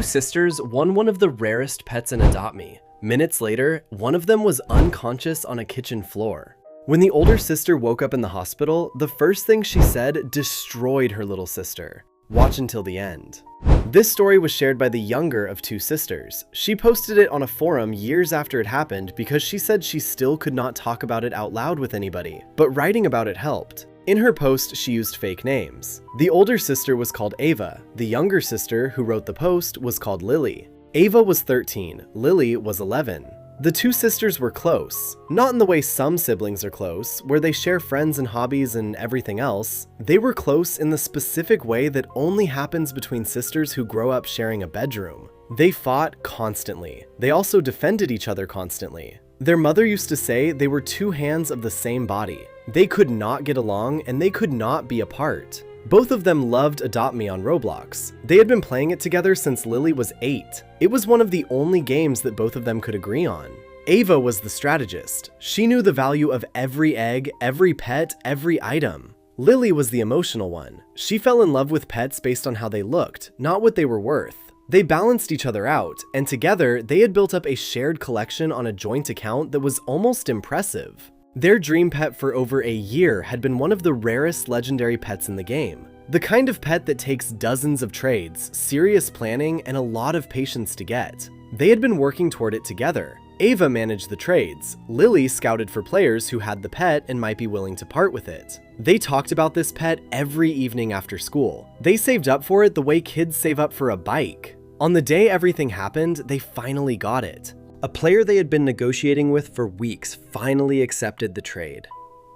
sisters won one of the rarest pets in Adopt Me. Minutes later, one of them was unconscious on a kitchen floor. When the older sister woke up in the hospital, the first thing she said destroyed her little sister. Watch until the end. This story was shared by the younger of two sisters. She posted it on a forum years after it happened because she said she still could not talk about it out loud with anybody, but writing about it helped. In her post, she used fake names. The older sister was called Ava. The younger sister, who wrote the post, was called Lily. Ava was 13, Lily was 11. The two sisters were close. Not in the way some siblings are close, where they share friends and hobbies and everything else. They were close in the specific way that only happens between sisters who grow up sharing a bedroom. They fought constantly. They also defended each other constantly. Their mother used to say they were two hands of the same body. They could not get along and they could not be apart. Both of them loved Adopt Me on Roblox. They had been playing it together since Lily was 8. It was one of the only games that both of them could agree on. Ava was the strategist. She knew the value of every egg, every pet, every item. Lily was the emotional one. She fell in love with pets based on how they looked, not what they were worth. They balanced each other out, and together they had built up a shared collection on a joint account that was almost impressive. Their dream pet for over a year had been one of the rarest legendary pets in the game. The kind of pet that takes dozens of trades, serious planning, and a lot of patience to get. They had been working toward it together. Ava managed the trades. Lily scouted for players who had the pet and might be willing to part with it. They talked about this pet every evening after school. They saved up for it the way kids save up for a bike. On the day everything happened, they finally got it. A player they had been negotiating with for weeks finally accepted the trade.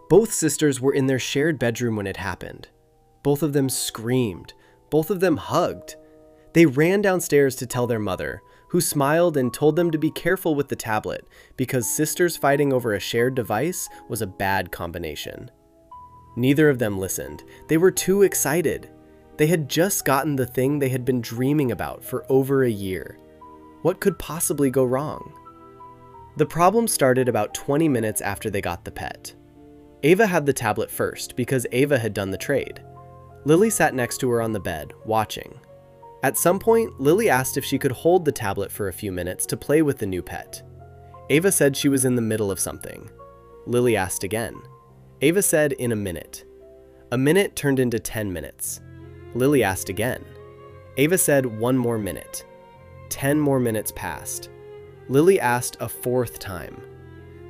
Both sisters were in their shared bedroom when it happened. Both of them screamed. Both of them hugged. They ran downstairs to tell their mother, who smiled and told them to be careful with the tablet because sisters fighting over a shared device was a bad combination. Neither of them listened. They were too excited. They had just gotten the thing they had been dreaming about for over a year. What could possibly go wrong? The problem started about 20 minutes after they got the pet. Ava had the tablet first because Ava had done the trade. Lily sat next to her on the bed, watching. At some point, Lily asked if she could hold the tablet for a few minutes to play with the new pet. Ava said she was in the middle of something. Lily asked again. Ava said in a minute. A minute turned into 10 minutes. Lily asked again. Ava said 1 more minute. 10 more minutes passed. Lily asked a 4th time.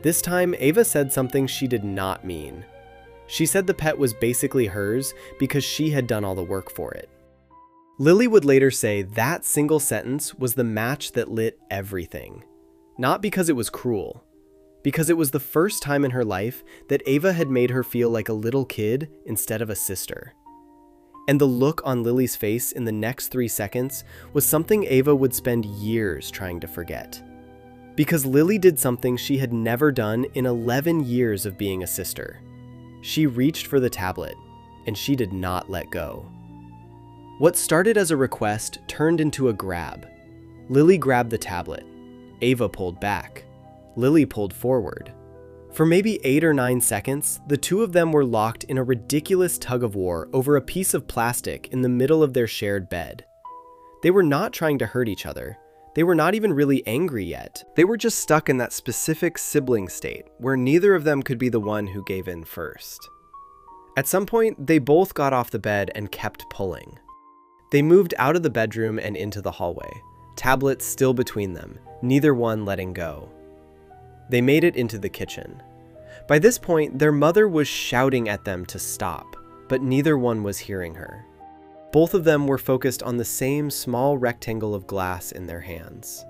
This time, Ava said something she did not mean. She said the pet was basically hers because she had done all the work for it. Lily would later say that single sentence was the match that lit everything. Not because it was cruel, because it was the first time in her life that Ava had made her feel like a little kid instead of a sister. And the look on Lily's face in the next 3 seconds was something Ava would spend years trying to forget. Because Lily did something she had never done in 11 years of being a sister. She reached for the tablet, and she did not let go. What started as a request turned into a grab. Lily grabbed the tablet. Ava pulled back. Lily pulled forward. For maybe 8 or 9 seconds, the two of them were locked in a ridiculous tug-of-war over a piece of plastic in the middle of their shared bed. They were not trying to hurt each other. They were not even really angry yet. They were just stuck in that specific sibling state where neither of them could be the one who gave in first. At some point, they both got off the bed and kept pulling. They moved out of the bedroom and into the hallway, tablets still between them, neither one letting go. They made it into the kitchen. By this point, their mother was shouting at them to stop, but neither one was hearing her. Both of them were focused on the same small rectangle of glass in their hands.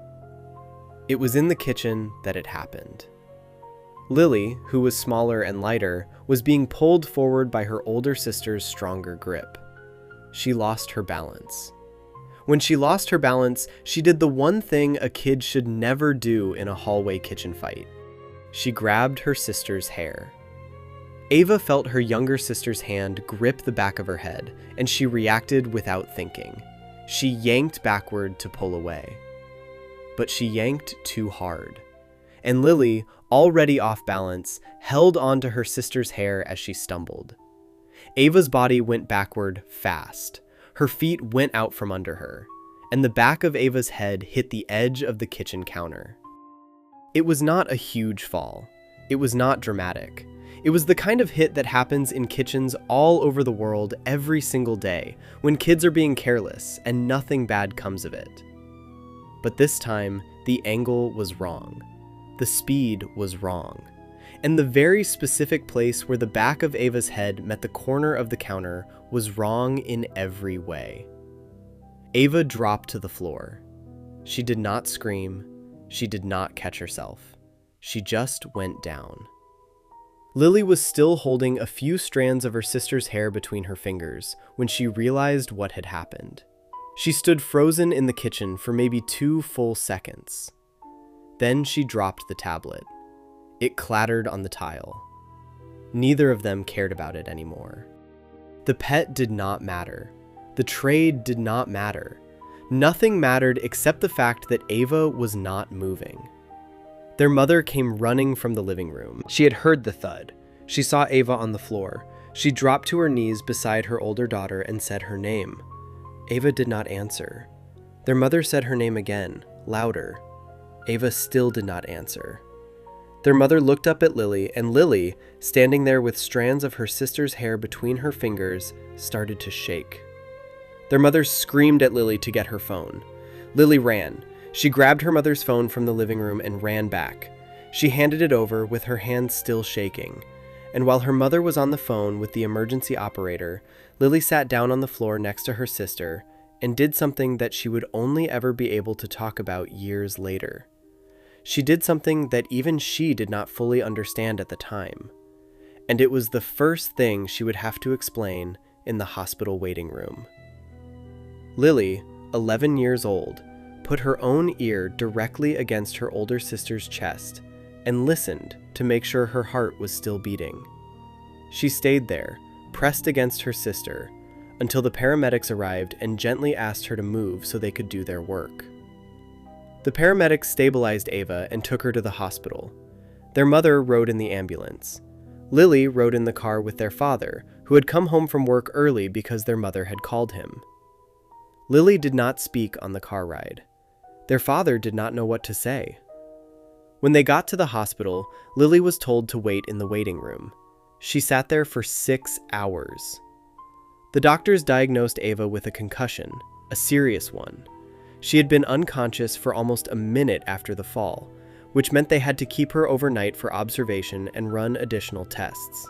It was in the kitchen that it happened. Lily, who was smaller and lighter, was being pulled forward by her older sister's stronger grip. She lost her balance. When she lost her balance, she did the one thing a kid should never do in a hallway kitchen fight. She grabbed her sister's hair. Ava felt her younger sister's hand grip the back of her head, and she reacted without thinking. She yanked backward to pull away. But she yanked too hard. And Lily, already off balance, held onto her sister's hair as she stumbled. Ava's body went backward fast. Her feet went out from under her. and the back of Ava's head hit the edge of the kitchen counter. It was not a huge fall. It was not dramatic. It was the kind of hit that happens in kitchens all over the world every single day when kids are being careless and nothing bad comes of it. But this time, the angle was wrong. The speed was wrong. And the very specific place where the back of Ava's head met the corner of the counter was wrong in every way. Ava dropped to the floor. She did not scream. She did not catch herself. She just went down. Lily was still holding a few strands of her sister's hair between her fingers when she realized what had happened. She stood frozen in the kitchen for maybe 2 full seconds. Then she dropped the tablet. It clattered on the tile. Neither of them cared about it anymore. The pet did not matter. The trade did not matter. Nothing mattered except the fact that Ava was not moving. Their mother came running from the living room. She had heard the thud. She saw Ava on the floor. She dropped to her knees beside her older daughter and said her name. Ava did not answer. Their mother said her name again, louder. Ava still did not answer. Their mother looked up at Lily, and Lily, standing there with strands of her sister's hair between her fingers, started to shake. Their mother screamed at Lily to get her phone. Lily ran. She grabbed her mother's phone from the living room and ran back. She handed it over with her hands still shaking. And while her mother was on the phone with the emergency operator, Lily sat down on the floor next to her sister and did something that she would only ever be able to talk about years later. She did something that even she did not fully understand at the time. And it was the first thing she would have to explain in the hospital waiting room. Lily, 11 years old, put her own ear directly against her older sister's chest and listened to make sure her heart was still beating. She stayed there, pressed against her sister, until the paramedics arrived and gently asked her to move so they could do their work. The paramedics stabilized Ava and took her to the hospital. Their mother rode in the ambulance. Lily rode in the car with their father, who had come home from work early because their mother had called him. Lily did not speak on the car ride. Their father did not know what to say. When they got to the hospital, Lily was told to wait in the waiting room. She sat there for 6 hours. The doctors diagnosed Ava with a concussion, a serious one. She had been unconscious for almost a minute after the fall, which meant they had to keep her overnight for observation and run additional tests.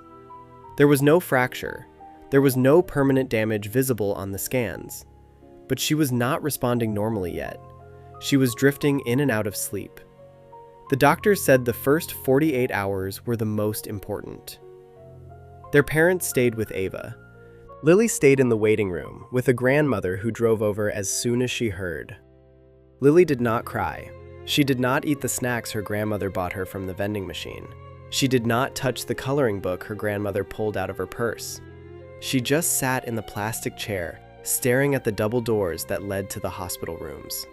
There was no fracture. There was no permanent damage visible on the scans. But she was not responding normally yet. She was drifting in and out of sleep. The doctors said the first 48 hours were the most important. Their parents stayed with Ava. Lily stayed in the waiting room with a grandmother who drove over as soon as she heard. Lily did not cry. She did not eat the snacks her grandmother bought her from the vending machine. She did not touch the coloring book her grandmother pulled out of her purse. She just sat in the plastic chair, staring at the double doors that led to the hospital rooms.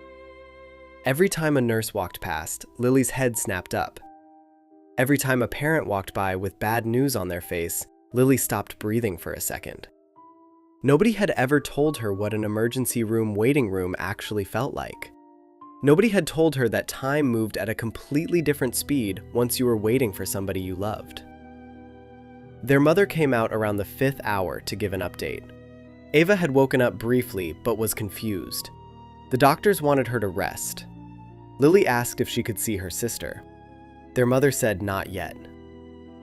Every time a nurse walked past, Lily's head snapped up. Every time a parent walked by with bad news on their face, Lily stopped breathing for a second. Nobody had ever told her what an emergency room waiting room actually felt like. Nobody had told her that time moved at a completely different speed once you were waiting for somebody you loved. Their mother came out around the 5th hour to give an update. Ava had woken up briefly but was confused. The doctors wanted her to rest. Lily asked if she could see her sister. Their mother said not yet.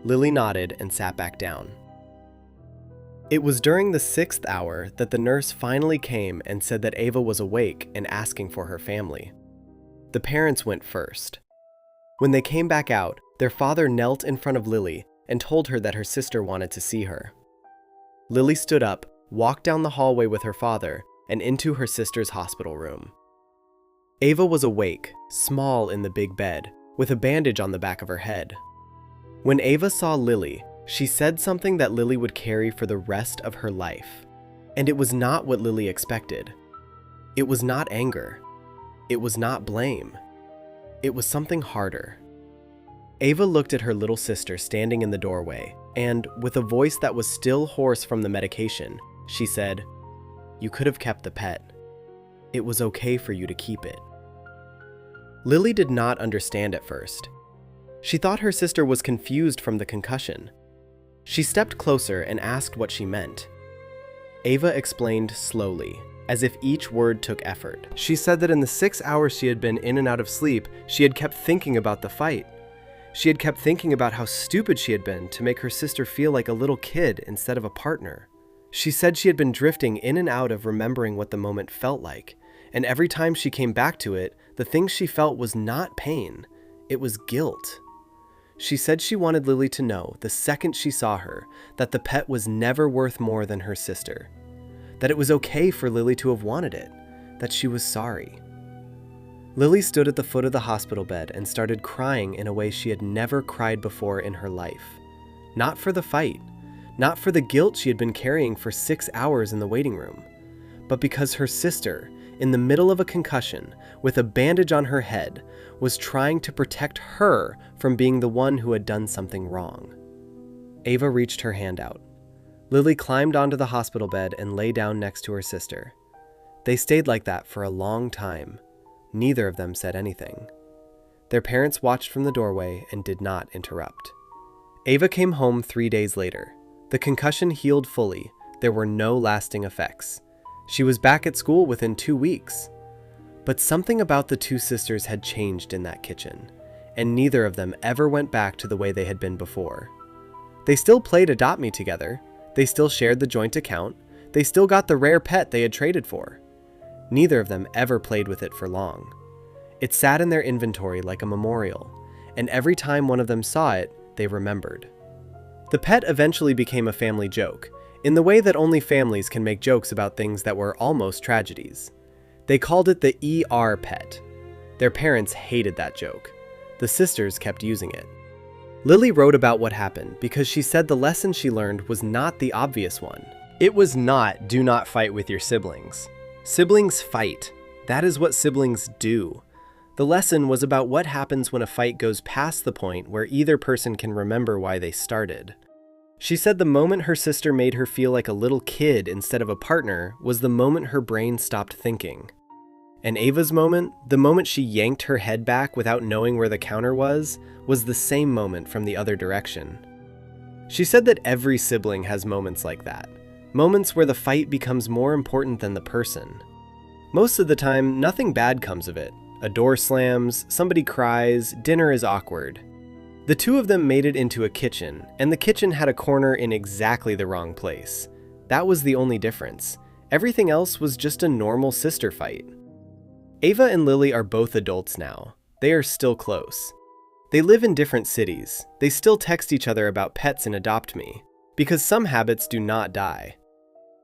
Lily nodded and sat back down. It was during the 6th hour that the nurse finally came and said that Ava was awake and asking for her family. The parents went first. When they came back out, their father knelt in front of Lily and told her that her sister wanted to see her. Lily stood up, walked down the hallway with her father, and into her sister's hospital room. Ava was awake, small in the big bed, with a bandage on the back of her head. When Ava saw Lily, she said something that Lily would carry for the rest of her life. And it was not what Lily expected. It was not anger. It was not blame. It was something harder. Ava looked at her little sister standing in the doorway, and, with a voice that was still hoarse from the medication, she said, "You could have kept the pet." It was okay for you to keep it. Lily did not understand at first. She thought her sister was confused from the concussion. She stepped closer and asked what she meant. Ava explained slowly, as if each word took effort. She said that in the 6 hours she had been in and out of sleep, she had kept thinking about the fight. She had kept thinking about how stupid she had been to make her sister feel like a little kid instead of a partner. She said she had been drifting in and out of remembering what the moment felt like, and every time she came back to it, the thing she felt was not pain, it was guilt. She said she wanted Lily to know, the second she saw her, that the pet was never worth more than her sister. That it was okay for Lily to have wanted it, that she was sorry. Lily stood at the foot of the hospital bed and started crying in a way she had never cried before in her life. Not for the fight, not for the guilt she had been carrying for 6 hours in the waiting room, but because her sister, in the middle of a concussion, with a bandage on her head, was trying to protect her from being the one who had done something wrong. Ava reached her hand out. Lily climbed onto the hospital bed and lay down next to her sister. They stayed like that for a long time. Neither of them said anything. Their parents watched from the doorway and did not interrupt. Ava came home 3 days later. The concussion healed fully. There were no lasting effects. She was back at school within 2 weeks. But something about the two sisters had changed in that kitchen, and neither of them ever went back to the way they had been before. They still played Adopt Me together. They still shared the joint account. They still got the rare pet they had traded for. Neither of them ever played with it for long. It sat in their inventory like a memorial, and every time one of them saw it, they remembered. The pet eventually became a family joke, in the way that only families can make jokes about things that were almost tragedies. They called it the ER pet. Their parents hated that joke. The sisters kept using it. Lily wrote about what happened because she said the lesson she learned was not the obvious one. It was not, do not fight with your siblings. Siblings fight. That is what siblings do. The lesson was about what happens when a fight goes past the point where either person can remember why they started. She said the moment her sister made her feel like a little kid instead of a partner was the moment her brain stopped thinking. And Ava's moment, the moment she yanked her head back without knowing where the counter was the same moment from the other direction. She said that every sibling has moments like that. Moments where the fight becomes more important than the person. Most of the time, nothing bad comes of it. A door slams, somebody cries, dinner is awkward. The two of them made it into a kitchen, and the kitchen had a corner in exactly the wrong place. That was the only difference. Everything else was just a normal sister fight. Ava and Lily are both adults now. They are still close. They live in different cities. They still text each other about pets and Adopt Me, because some habits do not die.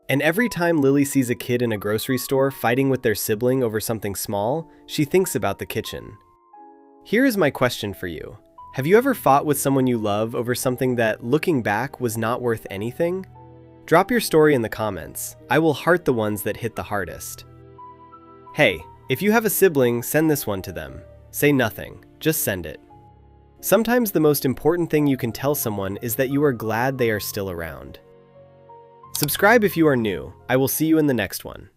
And every time Lily sees a kid in a grocery store fighting with their sibling over something small, she thinks about the kitchen. Here is my question for you. Have you ever fought with someone you love over something that, looking back, was not worth anything? Drop your story in the comments. I will heart the ones that hit the hardest. Hey, if you have a sibling, send this one to them. Say nothing, just send it. Sometimes the most important thing you can tell someone is that you are glad they are still around. Subscribe if you are new. I will see you in the next one.